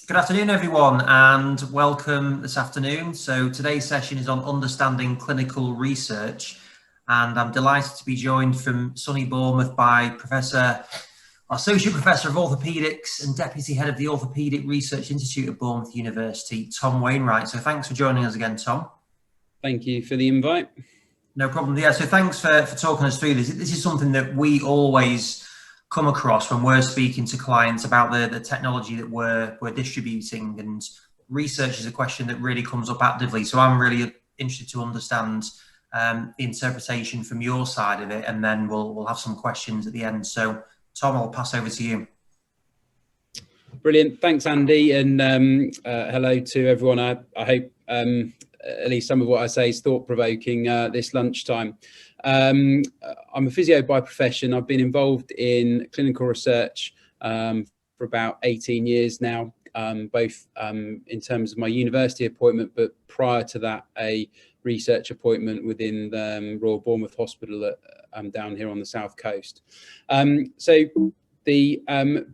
Good afternoon, everyone, and welcome this afternoon. So today's session is on understanding clinical research, and I'm delighted to be joined from sunny Bournemouth by Associate Professor of Orthopaedics and Deputy Head of the Orthopaedic Research Institute at Bournemouth University, Tom Wainwright. So thanks for joining us again, Tom. Thank you for the invite. No problem. Yeah, so thanks for talking us through this. This is something that we always come across when we're speaking to clients about the technology that we're distributing, and research is a question that really comes up actively. So I'm really interested to understand the interpretation from your side of it, and then we'll have some questions at the end. So Tom, I'll pass over to you. Brilliant. Thanks, Andy. And hello to everyone. I hope at least some of what I say is thought-provoking this lunchtime. I'm a physio by profession. I've been involved in clinical research for about 18 years now, both in terms of my university appointment, but prior to that, a research appointment within the Royal Bournemouth Hospital down here on the south coast. So the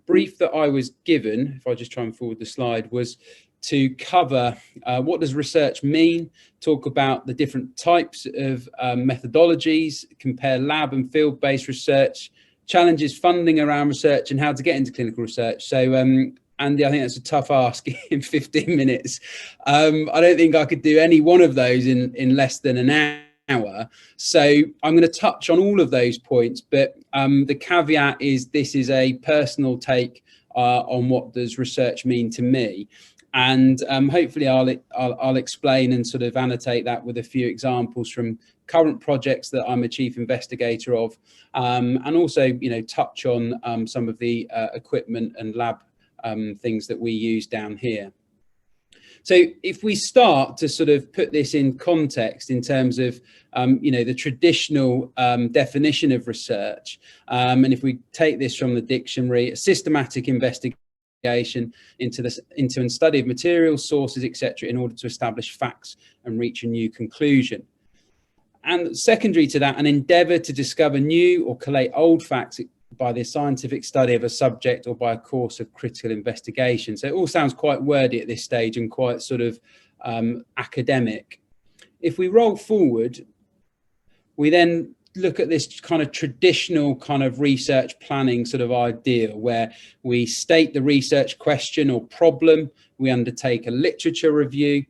brief that I was given, if I just try and forward the slide, was to cover what does research mean, talk about the different types of methodologies, compare lab and field-based research, challenges funding around research, and how to get into clinical research. So Andy, I think that's a tough ask in 15 minutes. I don't think I could do any one of those in less than an hour. So I'm going to touch on all of those points, but the caveat is this is a personal take on what does research mean to me. And hopefully I'll explain and sort of annotate that with a few examples from current projects that I'm a chief investigator of, and also, touch on some of the equipment and lab things that we use down here. So if we start to sort of put this in context in terms of, the traditional definition of research, and if we take this from the dictionary, a systematic investigation into and study of materials, sources, etc., in order to establish facts and reach a new conclusion. And secondary to that, an endeavour to discover new or collate old facts by the scientific study of a subject or by a course of critical investigation. So it all sounds quite wordy at this stage and quite sort of academic. If we roll forward, we then look at this kind of traditional kind of research planning sort of idea where we state the research question or problem, we undertake a literature review,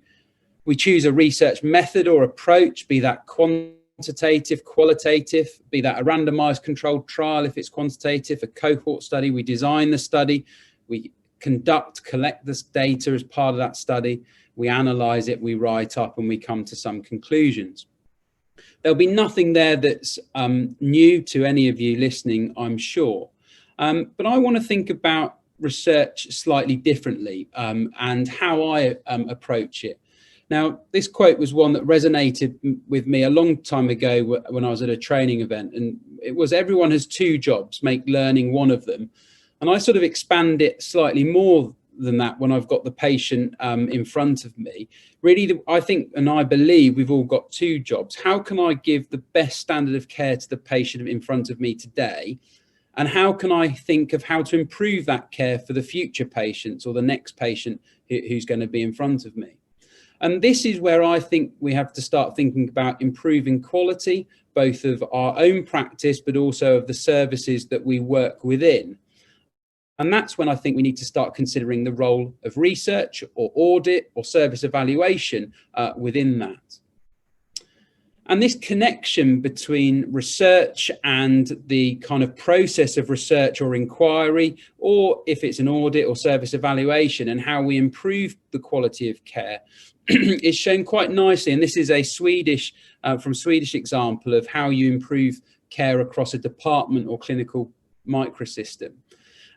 we choose a research method or approach, be that quantitative, qualitative, be that a randomized controlled trial if it's quantitative, a cohort study, we design the study, we collect this data as part of that study, we analyze it, we write up, and we come to some conclusions. There'll be nothing there that's new to any of you listening, I'm sure. But I want to think about research slightly differently and how I approach it. Now, this quote was one that resonated with me a long time ago when I was at a training event, and it was everyone has two jobs, make learning one of them. And I sort of expand it slightly more than that when I've got the patient in front of me. Really, I think and I believe we've all got two jobs. How can I give the best standard of care to the patient in front of me today? And how can I think of how to improve that care for the future patients or the next patient who's going to be in front of me? And this is where I think we have to start thinking about improving quality, both of our own practice, but also of the services that we work within. And that's when I think we need to start considering the role of research or audit or service evaluation within that. And this connection between research and the kind of process of research or inquiry, or if it's an audit or service evaluation, and how we improve the quality of care is shown quite nicely. And this is a Swedish example of how you improve care across a department or clinical microsystem.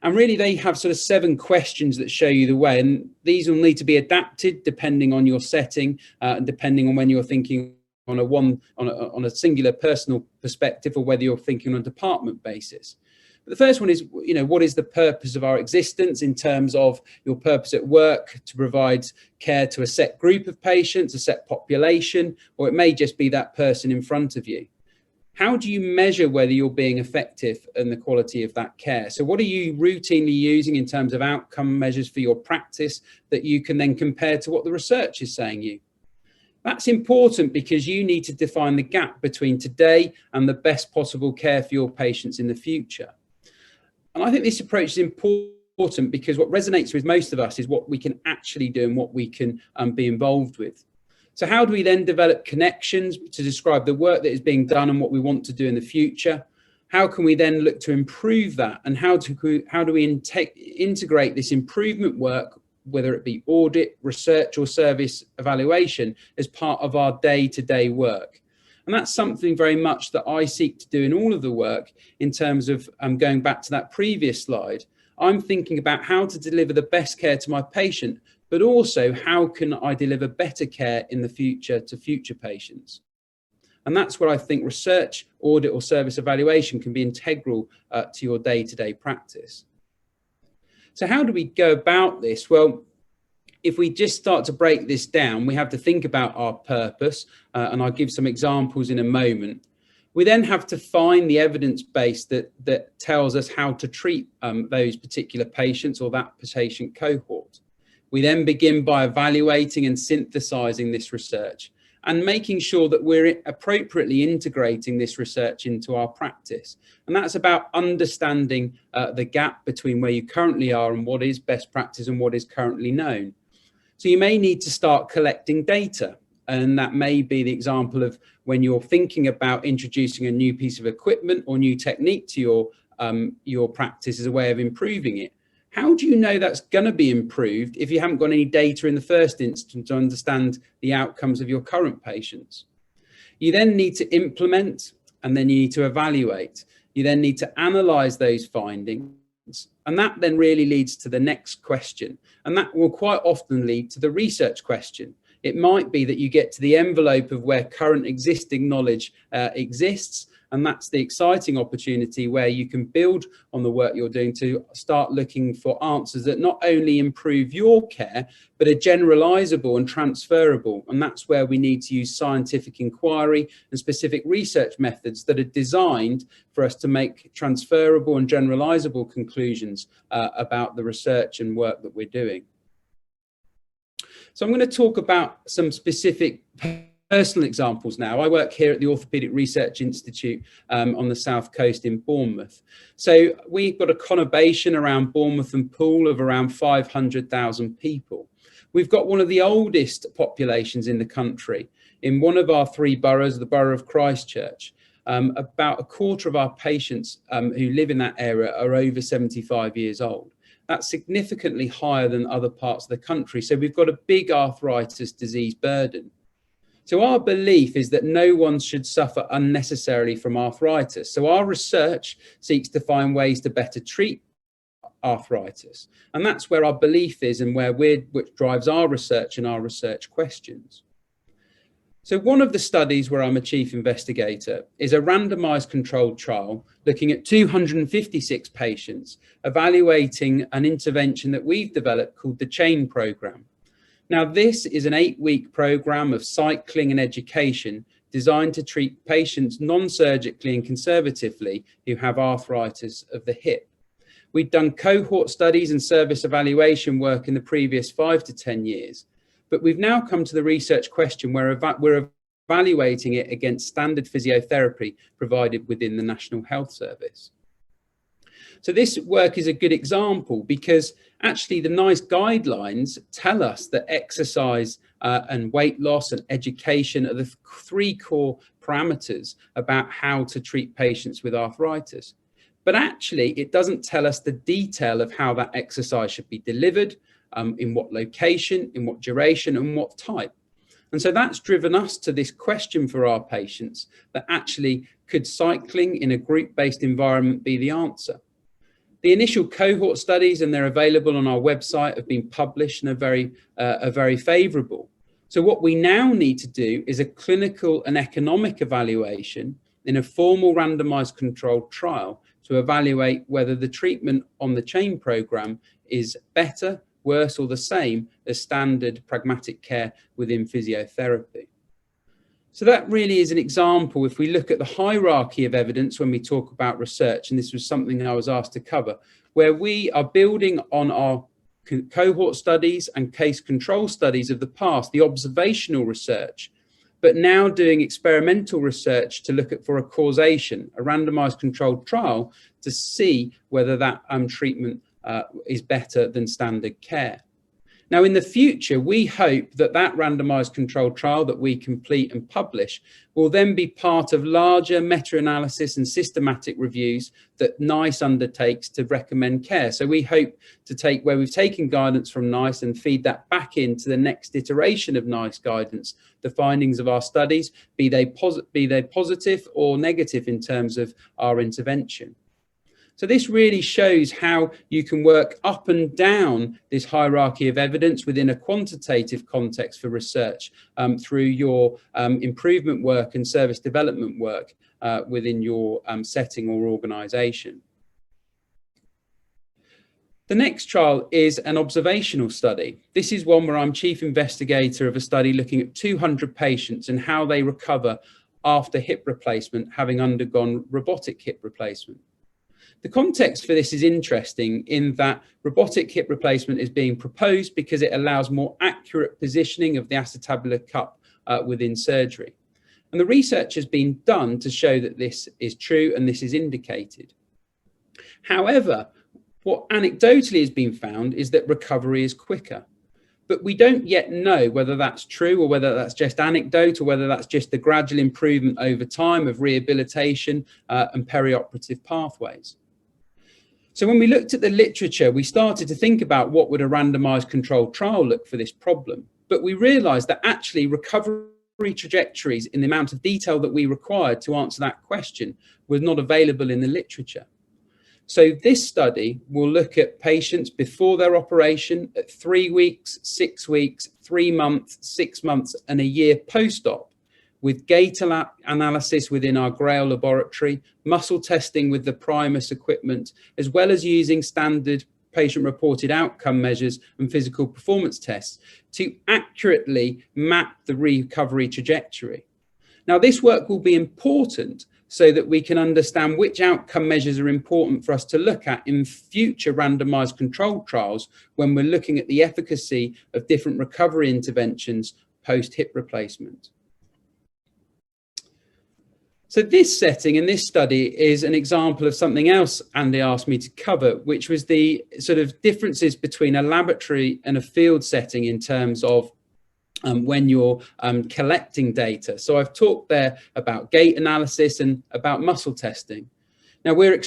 And really, they have sort of 7 questions that show you the way. And these will need to be adapted depending on your setting, and depending on when you're thinking on a singular personal perspective, or whether you're thinking on a department basis. But the first one is, what is the purpose of our existence in terms of your purpose at work to provide care to a set group of patients, a set population, or it may just be that person in front of you. How do you measure whether you're being effective and the quality of that care? So what are you routinely using in terms of outcome measures for your practice that you can then compare to what the research is saying you? That's important because you need to define the gap between today and the best possible care for your patients in the future. And I think this approach is important because what resonates with most of us is what we can actually do and what we can be involved with. So how do we then develop connections to describe the work that is being done and what we want to do in the future? How can we then look to improve that? And how do we integrate this improvement work, whether it be audit, research or service evaluation, as part of our day-to-day work? And that's something very much that I seek to do in all of the work in terms of going back to that previous slide. I'm thinking about how to deliver the best care to my patient, but also how can I deliver better care in the future to future patients? And that's where I think research, audit or service evaluation can be integral to your day-to-day practice. So how do we go about this? Well, if we just start to break this down, we have to think about our purpose, and I'll give some examples in a moment. We then have to find the evidence base that tells us how to treat those particular patients or that patient cohort. We then begin by evaluating and synthesizing this research and making sure that we're appropriately integrating this research into our practice. And that's about understanding the gap between where you currently are and what is best practice and what is currently known. So you may need to start collecting data. And that may be the example of when you're thinking about introducing a new piece of equipment or new technique to your practice as a way of improving it. How do you know that's going to be improved if you haven't got any data in the first instance to understand the outcomes of your current patients? You then need to implement, and then you need to evaluate. You then need to analyze those findings. And that then really leads to the next question. And that will quite often lead to the research question. It might be that you get to the envelope of where current existing knowledge exists. And that's the exciting opportunity where you can build on the work you're doing to start looking for answers that not only improve your care, but are generalizable and transferable. And that's where we need to use scientific inquiry and specific research methods that are designed for us to make transferable and generalizable conclusions about the research and work that we're doing. So I'm going to talk about some specific personal examples now. I work here at the Orthopaedic Research Institute on the South Coast in Bournemouth. So we've got a conurbation around Bournemouth and Poole of around 500,000 people. We've got one of the oldest populations in the country. In one of our three boroughs, the borough of Christchurch, about a quarter of our patients who live in that area are over 75 years old. That's significantly higher than other parts of the country. So we've got a big arthritis disease burden. So our belief is that no one should suffer unnecessarily from arthritis. So our research seeks to find ways to better treat arthritis. And that's where our belief is and which drives our research and our research questions. So one of the studies where I'm a chief investigator is a randomized controlled trial looking at 256 patients, evaluating an intervention that we've developed called the CHAIN program. Now, this is an 8-week program of cycling and education designed to treat patients non-surgically and conservatively who have arthritis of the hip. We'd done cohort studies and service evaluation work in the previous 5 to 10 years. But we've now come to the research question where we're evaluating it against standard physiotherapy provided within the National Health Service. So this work is a good example because actually the NICE guidelines tell us that exercise and weight loss and education are the 3 core parameters about how to treat patients with arthritis. But actually it doesn't tell us the detail of how that exercise should be delivered, in what location, in what duration, and what type. And so that's driven us to this question for our patients that actually could cycling in a group-based environment be the answer? The initial cohort studies, and they're available on our website, have been published and are very favourable. So what we now need to do is a clinical and economic evaluation in a formal randomised controlled trial to evaluate whether the treatment on the CHAIN programme is better, worse or the same as standard pragmatic care within physiotherapy. So that really is an example, if we look at the hierarchy of evidence when we talk about research, and this was something I was asked to cover, where we are building on our cohort studies and case control studies of the past, the observational research, but now doing experimental research to look at for a causation, a randomized controlled trial to see whether that treatment is better than standard care. Now, in the future, we hope that that randomized controlled trial that we complete and publish will then be part of larger meta-analysis and systematic reviews that NICE undertakes to recommend care. So we hope to take where we've taken guidance from NICE and feed that back into the next iteration of NICE guidance, the findings of our studies, be they positive or negative in terms of our intervention. So this really shows how you can work up and down this hierarchy of evidence within a quantitative context for research through your improvement work and service development work within your setting or organisation. The next trial is an observational study. This is one where I'm chief investigator of a study looking at 200 patients and how they recover after hip replacement, having undergone robotic hip replacement. The context for this is interesting in that robotic hip replacement is being proposed because it allows more accurate positioning of the acetabular cup within surgery. And the research has been done to show that this is true and this is indicated. However, what anecdotally has been found is that recovery is quicker. But we don't yet know whether that's true or whether that's just anecdote or whether that's just the gradual improvement over time of rehabilitation and perioperative pathways. So when we looked at the literature, we started to think about what would a randomized controlled trial look for this problem. But we realized that actually recovery trajectories in the amount of detail that we required to answer that question was not available in the literature. So this study will look at patients before their operation at 3 weeks, 6 weeks, 3 months, 6 months, and a year post-op, with gait analysis within our Grail laboratory, muscle testing with the Primus equipment, as well as using standard patient-reported outcome measures and physical performance tests to accurately map the recovery trajectory. Now, this work will be important so that we can understand which outcome measures are important for us to look at in future randomized controlled trials when we're looking at the efficacy of different recovery interventions post-hip replacement. So this setting and this study is an example of something else Andy asked me to cover, which was the sort of differences between a laboratory and a field setting in terms of when you're collecting data. So I've talked there about gait analysis and about muscle testing. Now, we're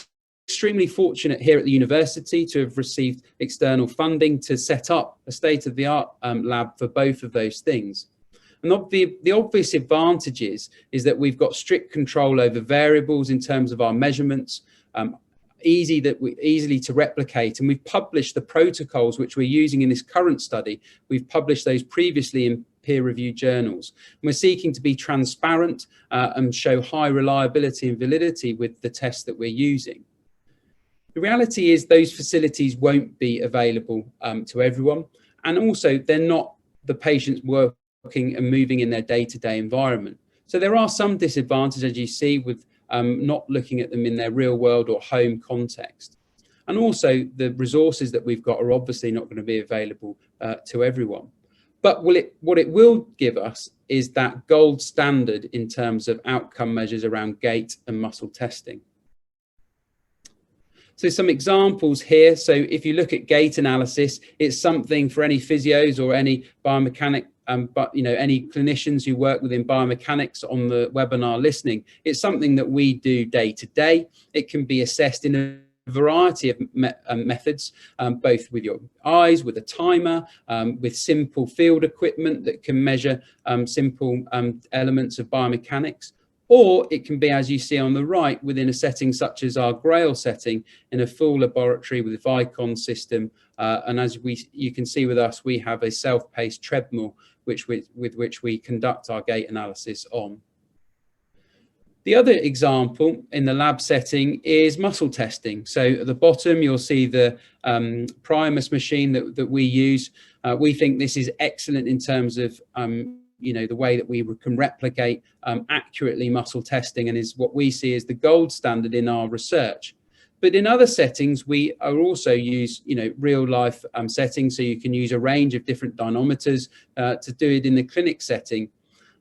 extremely fortunate here at the university to have received external funding to set up a state-of-the-art lab for both of those things. And the obvious advantages is that we've got strict control over variables in terms of our measurements, easily to replicate. And we've published the protocols which we're using in this current study. We've published those previously in peer-reviewed journals. And we're seeking to be transparent and show high reliability and validity with the tests that we're using. The reality is those facilities won't be available to everyone. And also they're not the patients working and moving in their day-to-day environment. So there are some disadvantages, as you see, with not looking at them in their real world or home context. And also the resources that we've got are obviously not going to be available to everyone. But what it will give us is that gold standard in terms of outcome measures around gait and muscle testing. So some examples here. So if you look at gait analysis, it's something for any physios or any biomechanic, but any clinicians who work within biomechanics on the webinar listening, it's something that we do day to day. It can be assessed in a variety of methods, both with your eyes, with a timer, with simple field equipment that can measure simple elements of biomechanics. Or it can be, as you see on the right, within a setting such as our Grail setting, in a full laboratory with a Vicon system. And as you can see with us, we have a self-paced treadmill with which we conduct our gait analysis on. The other example in the lab setting is muscle testing. So at the bottom, you'll see the Primus machine that we use. We think this is excellent in terms of the way that we can replicate accurately muscle testing, and is what we see as the gold standard in our research. But in other settings, we are also use, real life settings. So you can use a range of different dynamometers to do it in the clinic setting.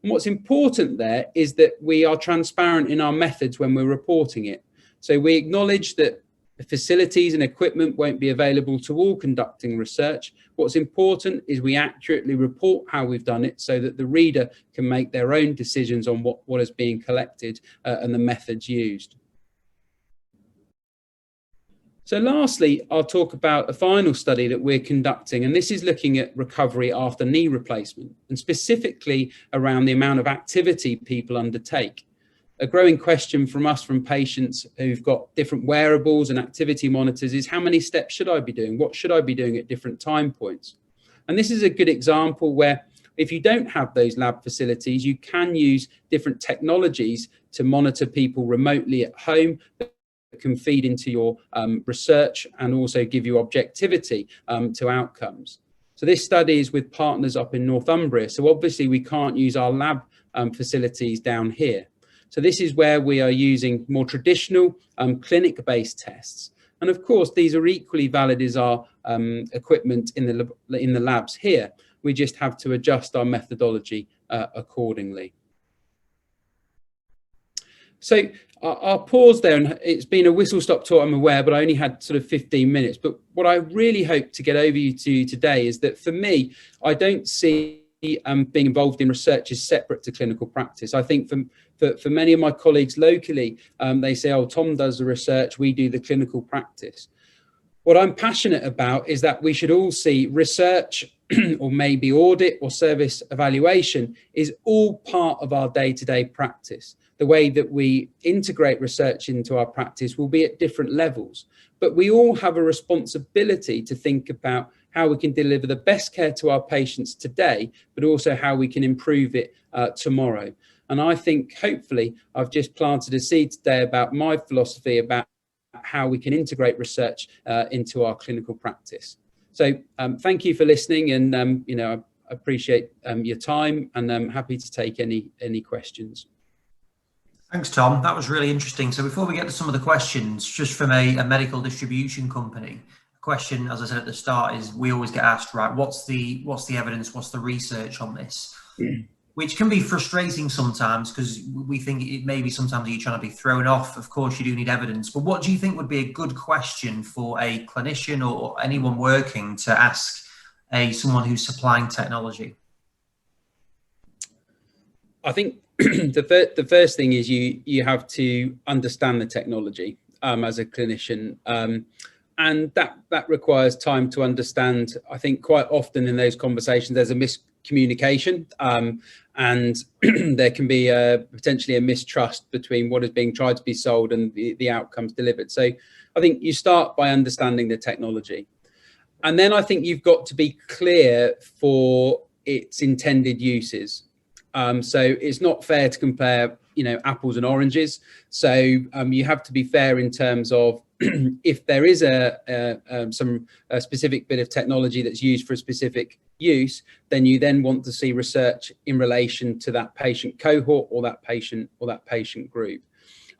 And what's important there is that we are transparent in our methods when we're reporting it. So we acknowledge that the facilities and equipment won't be available to all conducting research. What's important is we accurately report how we've done it so that the reader can make their own decisions on what is being collected and the methods used. So lastly, I'll talk about a final study that we're conducting, and this is looking at recovery after knee replacement, and specifically around the amount of activity people undertake. A growing question from patients who've got different wearables and activity monitors is, how many steps should I be doing? What should I be doing at different time points? And this is a good example where if you don't have those lab facilities, you can use different technologies to monitor people remotely at home that can feed into your research and also give you objectivity to outcomes. So this study is with partners up in Northumbria. So obviously we can't use our lab facilities down here. So this is where we are using more traditional clinic-based tests. And of course, these are equally valid as our equipment in the labs here. We just have to adjust our methodology accordingly. So I'll pause there, and it's been a whistle-stop tour, I'm aware, but I only had sort of 15 minutes. But what I really hope to get over to today is that for me, I don't see being involved in research is separate to clinical practice. I think for many of my colleagues locally, they say, oh, Tom does the research, we do the clinical practice. What I'm passionate about is that we should all see research or maybe audit or service evaluation is all part of our day-to-day practice. The way that we integrate research into our practice will be at different levels, but we all have a responsibility to think about how we can deliver the best care to our patients today, but also how we can improve it tomorrow. And I think hopefully I've just planted a seed today about my philosophy about how we can integrate research into our clinical practice. So thank you for listening, and I appreciate your time, and I'm happy to take any questions. Thanks, Tom. That was really interesting. So before we get to some of the questions, just from a medical distribution company, a question, as I said at the start, is we always get asked, right, what's the evidence, what's the research on this? Which can be frustrating sometimes, because we think it maybe sometimes you're trying to be thrown off. Of course, you do need evidence. But what do you think would be a good question for a clinician or anyone working to ask someone who's supplying technology? I think the first thing is you have to understand the technology as a clinician, and that requires time to understand. I think quite often in those conversations there's a miscommunication, and there can be potentially a mistrust between what is being tried to be sold and the outcomes delivered. So I think you start by understanding the technology, and then I think you've got to be clear for its intended uses. So it's not fair to compare, apples and oranges. So you have to be fair in terms of if there is some specific bit of technology that's used for a specific use, then you then want to see research in relation to that patient cohort or that patient group.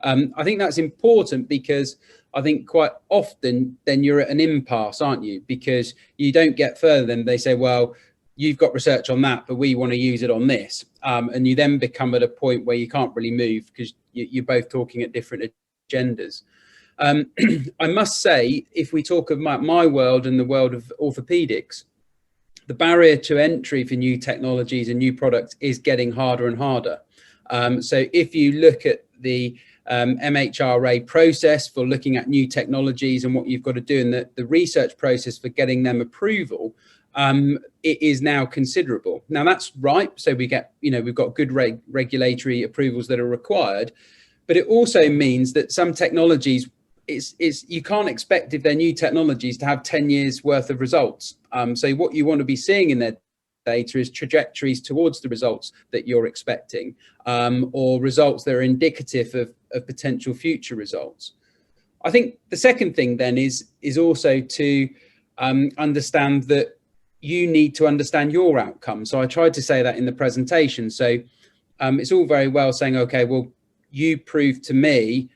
I think that's important, because I think quite often then you're at an impasse, aren't you? Because you don't get further than they say, well, you've got research on that, but we want to use it on this. And you then become at a point where you can't really move because you're both talking at different agendas. I must say, if we talk about my world and the world of orthopedics, the barrier to entry for new technologies and new products is getting harder and harder. So if you look at the MHRA process for looking at new technologies and what you've got to do in the research process for getting them approval, it is now considerable. Now that's right. So we get, we've got good regulatory approvals that are required, but it also means that some technologies, you can't expect, if they're new technologies, to have 10 years worth of results. So what you want to be seeing in their data is trajectories towards the results that you're expecting, or results that are indicative of potential future results. I think the second thing then is also to understand that you need to understand your outcome. So I tried to say that in the presentation. So it's all very well saying, okay, well, you prove to me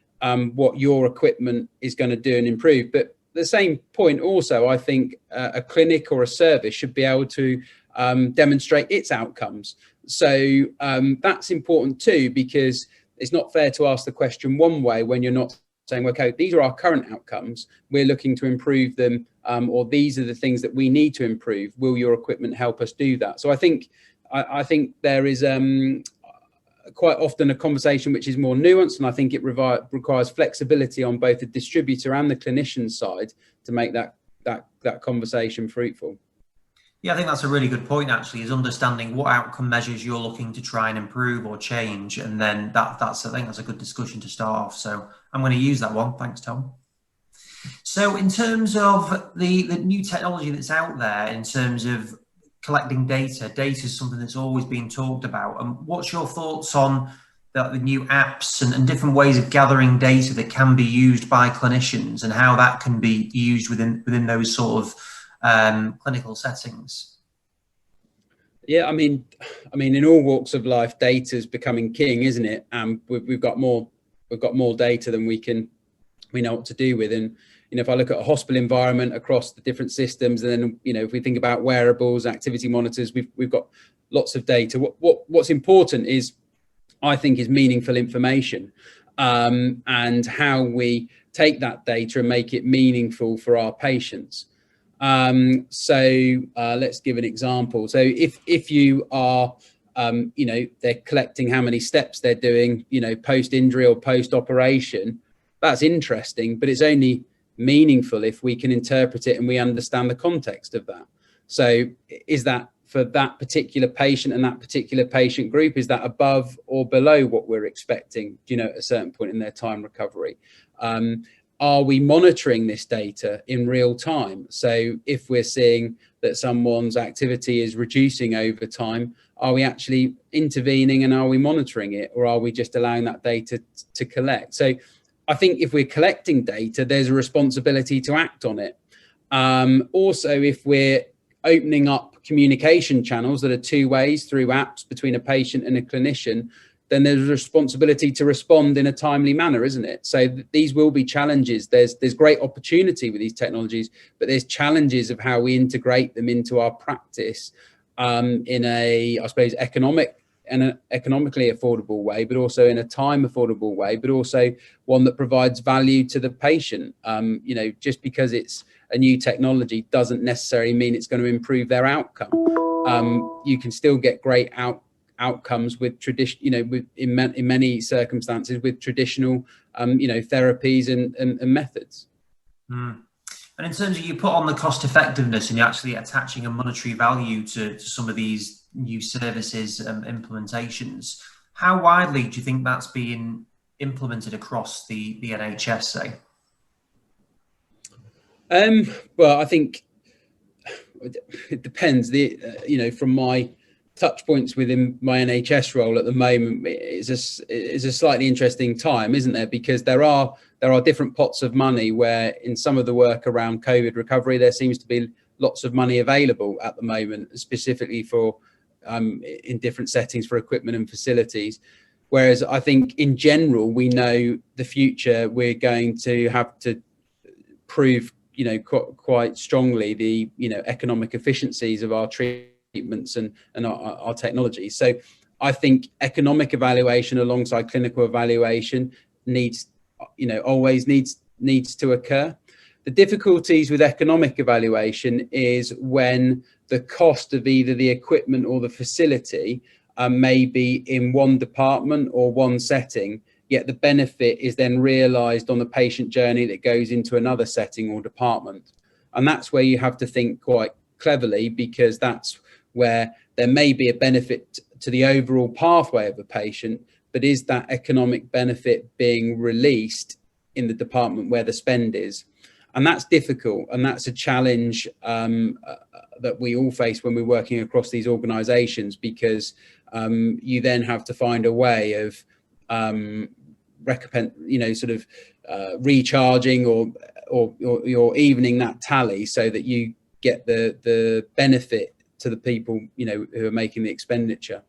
what your equipment is going to do and improve. But the same point also, I think a clinic or a service should be able to demonstrate its outcomes. So that's important too, because it's not fair to ask the question one way when you're not saying, okay, these are our current outcomes, we're looking to improve them, or these are the things that we need to improve. Will your equipment help us do that? So I think there is quite often a conversation which is more nuanced, and I think it requires flexibility on both the distributor and the clinician side to make that conversation fruitful. Yeah, I think that's a really good point, actually, is understanding what outcome measures you're looking to try and improve or change. And then I think that's a good discussion to start off. So I'm going to use that one. Thanks, Tom. So in terms of the new technology that's out there, in terms of collecting data is something that's always been talked about. And what's your thoughts on the new apps and different ways of gathering data that can be used by clinicians, and how that can be used within those sort of clinical settings? Yeah, I mean, in all walks of life, data is becoming king, isn't it? We've got more data than we know what to do with. And if I look at a hospital environment across the different systems, and then if we think about wearables, activity monitors, we've got lots of data. What's important is, I think, is meaningful information, and how we take that data and make it meaningful for our patients. So let's give an example. So if you are, they're collecting how many steps they're doing, post-injury or post-operation, that's interesting, but it's only meaningful if we can interpret it and we understand the context of that. So is that for that particular patient and that particular patient group, is that above or below what we're expecting, at a certain point in their time recovery? Are we monitoring this data in real time? So if we're seeing that someone's activity is reducing over time, are we actually intervening and are we monitoring it, or are we just allowing that data to collect? So I think if we're collecting data, there's a responsibility to act on it. Also, if we're opening up communication channels that are two ways through apps between a patient and a clinician, then there's a responsibility to respond in a timely manner, isn't it? So these will be challenges. There's great opportunity with these technologies, but there's challenges of how we integrate them into our practice in a, I suppose, economically affordable way, but also in a time affordable way, but also one that provides value to the patient. Just because it's a new technology doesn't necessarily mean it's going to improve their outcome. You can still get great outcomes with tradition, in many circumstances with traditional, therapies and methods. Mm. And in terms of, you put on the cost effectiveness and you're actually attaching a monetary value to some of these new services and implementations, how widely do you think that's being implemented across the NHS, say? Well, I think it depends. From my touch points within my NHS role at the moment, is a slightly interesting time, isn't there? Because there are different pots of money where in some of the work around COVID recovery, there seems to be lots of money available at the moment, specifically for in different settings for equipment and facilities. Whereas I think in general, we know the future, we're going to have to prove, quite strongly the, economic efficiencies of our treatments and our technology. So I think economic evaluation alongside clinical evaluation always needs to occur. The difficulties with economic evaluation is when the cost of either the equipment or the facility may be in one department or one setting, yet the benefit is then realised on the patient journey that goes into another setting or department. And that's where you have to think quite cleverly, because that's where there may be a benefit to the overall pathway of a patient, but is that economic benefit being released in the department where the spend is? And that's difficult, and that's a challenge that we all face when we're working across these organisations, because you then have to find a way of recharging or evening that tally so that you get the benefit to the people, you know, who are making the expenditure.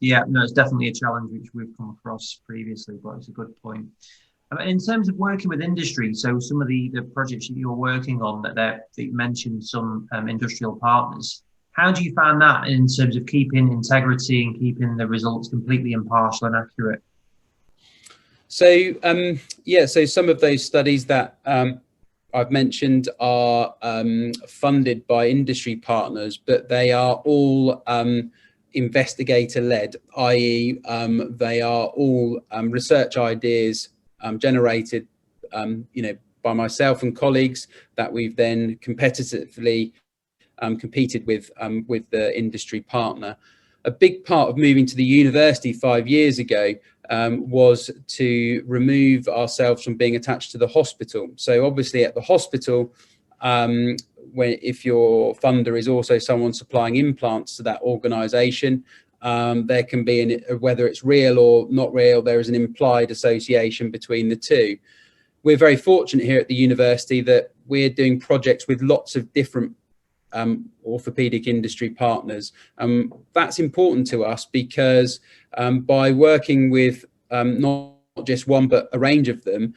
Yeah, no, it's definitely a challenge which we've come across previously, but it's a good point. In terms of working with industry, so some of the projects that you're working on that you mentioned some industrial partners, how do you find that in terms of keeping integrity and keeping the results completely impartial and accurate? So yeah, so some of those studies that I've mentioned are funded by industry partners, but they are all investigator-led, i.e. they are all research ideas generated, you know, by myself and colleagues that we've then competitively competed with the industry partner. A big part of moving to the university 5 years ago was to remove ourselves from being attached to the hospital. So obviously at the hospital, if your funder is also someone supplying implants to that organisation, there can be, whether it's real or not real, there is an implied association between the two. We're very fortunate here at the university that we're doing projects with lots of different orthopedic industry partners. That's important to us because by working with not just one but a range of them,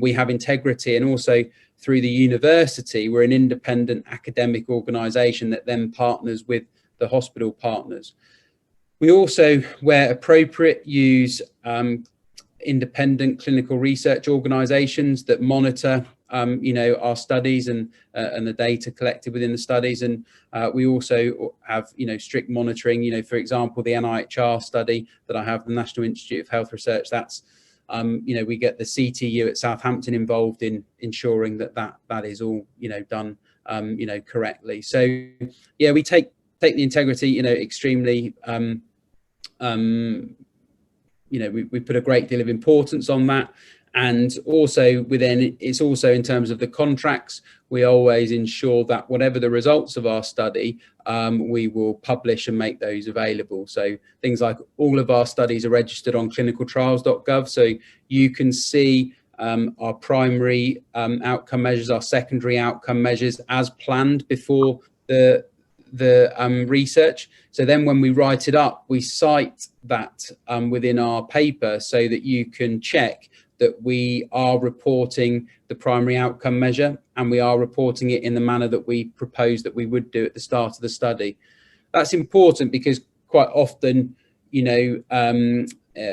we have integrity, and also through the university we're an independent academic organisation that then partners with the hospital partners. We also, where appropriate, use independent clinical research organisations that monitor you know, our studies and the data collected within the studies, and we also have, you know, strict monitoring. You know, for example, the NIHR study that I have, the National Institute of Health Research, that's you know, we get the CTU at Southampton involved in ensuring that is all, you know, done you know, correctly. So yeah, we take the integrity, you know, extremely you know, we put a great deal of importance on that. And also within, it's also in terms of the contracts, we always ensure that whatever the results of our study, we will publish and make those available. So things like all of our studies are registered on clinicaltrials.gov. So you can see our primary outcome measures, our secondary outcome measures as planned before the research. So then when we write it up, we cite that within our paper so that you can check that we are reporting the primary outcome measure and we are reporting it in the manner that we proposed that we would do at the start of the study. That's important because quite often, you know,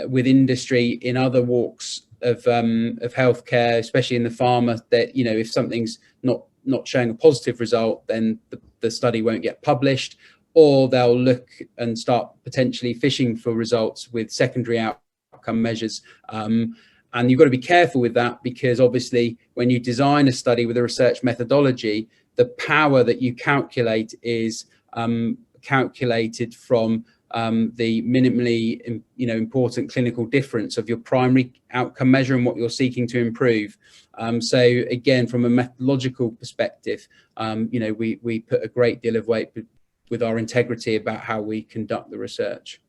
with industry in other walks of healthcare, especially in the pharma, that, you know, if something's not showing a positive result, then the study won't get published, or they'll look and start potentially fishing for results with secondary outcome measures. And you've got to be careful with that, because obviously when you design a study with a research methodology, the power that you calculate is calculated from the minimally, you know, important clinical difference of your primary outcome measure and what you're seeking to improve. So again, from a methodological perspective, you know, we put a great deal of weight with our integrity about how we conduct the research.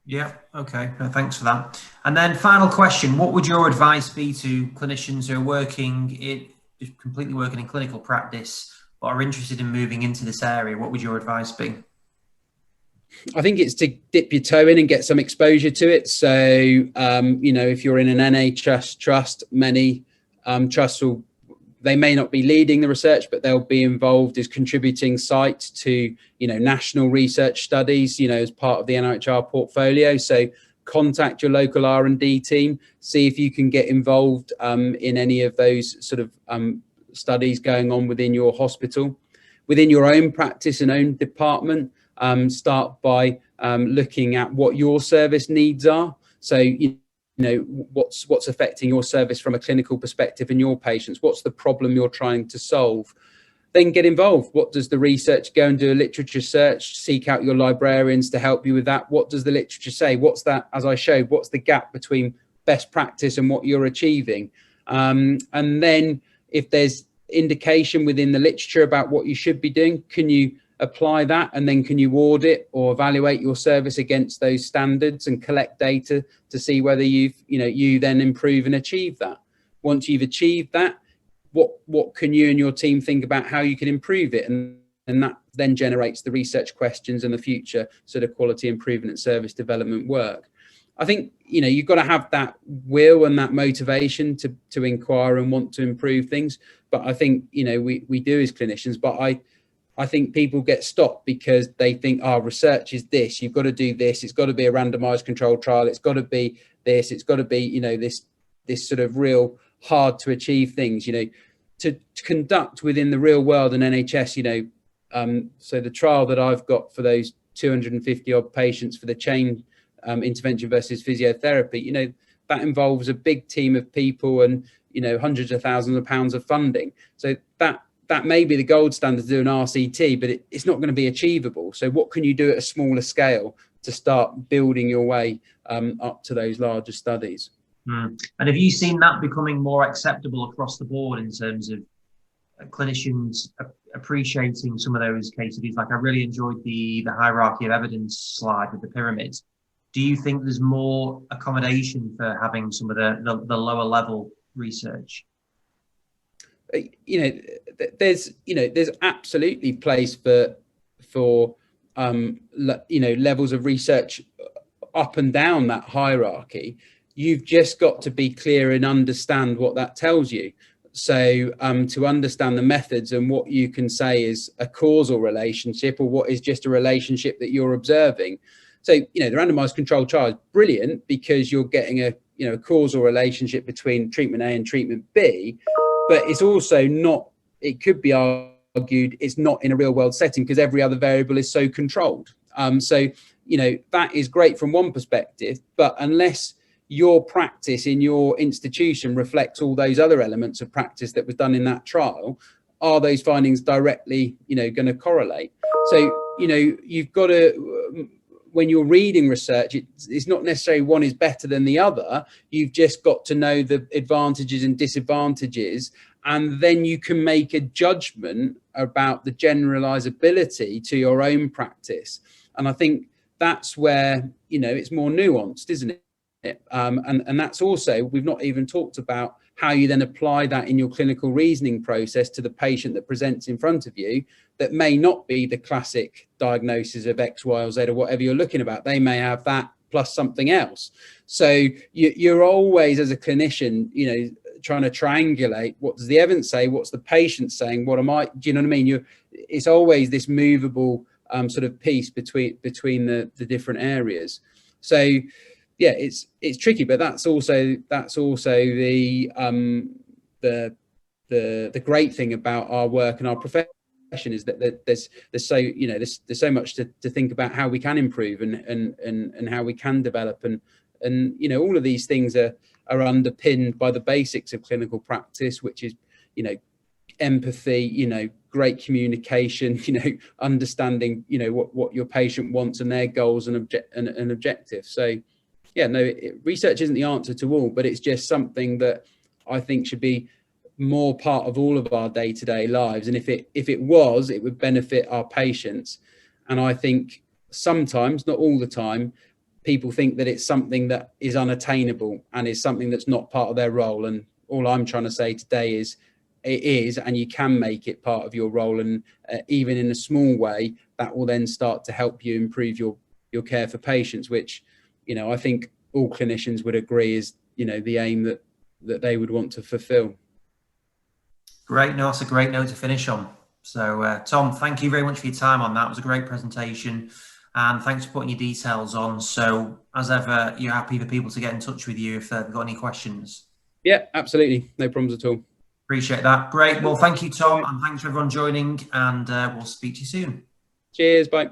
Yeah, okay, thanks for that. And then final question, what would your advice be to clinicians who are completely working in clinical practice but are interested in moving into this area? What would your advice be? I think it's to dip your toe in and get some exposure to it. So, you know, if you're in an NHS trust, many trusts they may not be leading the research, but they'll be involved as contributing sites to, you know, national research studies, you know, as part of the NIHR portfolio. So contact your local R&D team, see if you can get involved in any of those sort of studies going on within your hospital. Within your own practice and own department, start by looking at what your service needs are. So, you know, what's affecting your service from a clinical perspective and your patients. What's the problem you're trying to solve? Then get involved. What does the research? Go and do a literature search, seek out your librarians to help you with that. What does the literature say? What's that, as I showed, what's the gap between best practice and what you're achieving? And then if there's indication within the literature about what you should be doing, can you apply that, and then can you audit or evaluate your service against those standards and collect data to see whether you then improve and achieve that. Once you've achieved that, what can you and your team think about how you can improve it, and that then generates the research questions and the future sort of quality improvement and service development work. I think, you know, you've got to have that will and that motivation to inquire and want to improve things. But I think, you know, we do as clinicians, but I think people get stopped because they think, oh, research is this, you've got to do this, it's got to be a randomized controlled trial, it's got to be this, it's got to be, you know, this sort of real hard to achieve things, you know, to conduct within the real world and NHS, you know, so the trial that I've got for those 250 odd patients for the chain intervention versus physiotherapy, you know, that involves a big team of people and, you know, hundreds of thousands of pounds of funding. So that may be the gold standard to do an RCT, but it's not going to be achievable. So what can you do at a smaller scale to start building your way up to those larger studies? And have you seen that becoming more acceptable across the board in terms of clinicians appreciating some of those case studies? Like, I really enjoyed the hierarchy of evidence slide with the pyramids. Do you think there's more accommodation for having some of the lower level research? You know, there's absolutely place for you know, levels of research up and down that hierarchy. You've just got to be clear and understand what that tells you. So to understand the methods and what you can say is a causal relationship or what is just a relationship that you're observing. So, you know, the randomized controlled trial is brilliant because you're getting a causal relationship between treatment A and treatment B, but it's also not, it could be argued it's not in a real world setting because every other variable is so controlled. So, you know, that is great from one perspective, but unless your practice in your institution reflects all those other elements of practice that was done in that trial, are those findings directly, you know, going to correlate? So, you know, you've got to, when you're reading research, it's not necessarily one is better than the other. You've just got to know the advantages and disadvantages, and then you can make a judgment about the generalizability to your own practice. And I think that's where, you know, it's more nuanced, isn't it? And that's also, we've not even talked about how you then apply that in your clinical reasoning process to the patient that presents in front of you that may not be the classic diagnosis of X, Y, or Z or whatever you're looking about. They may have that plus something else. So you're always, as a clinician, you know, trying to triangulate what does the evidence say, what's the patient saying, what am I, do you know what I mean? It's always this movable sort of piece between the different areas. So yeah, it's tricky, but that's also the great thing about our work and our profession is that there's so, you know, there's so much to think about how we can improve and how we can develop, and you know, all of these things are underpinned by the basics of clinical practice, which is, you know, empathy, you know, great communication, you know, understanding, you know, what your patient wants and their goals and objectives. So yeah, no, research isn't the answer to all, but it's just something that I think should be more part of all of our day-to-day lives. And if it was, it would benefit our patients. And I think sometimes, not all the time, people think that it's something that is unattainable and is something that's not part of their role. And all I'm trying to say today is it is, and you can make it part of your role. And even in a small way, that will then start to help you improve your care for patients, which, you know, I think all clinicians would agree is, you know, the aim that they would want to fulfill. Great. No, that's a great note to finish on. So, Tom, thank you very much for your time on that. It was a great presentation, and thanks for putting your details on. So, as ever, you're happy for people to get in touch with you if they've got any questions? Yeah, absolutely. No problems at all. Appreciate that. Great. Well, thank you, Tom, and thanks for everyone joining, and we'll speak to you soon. Cheers. Bye.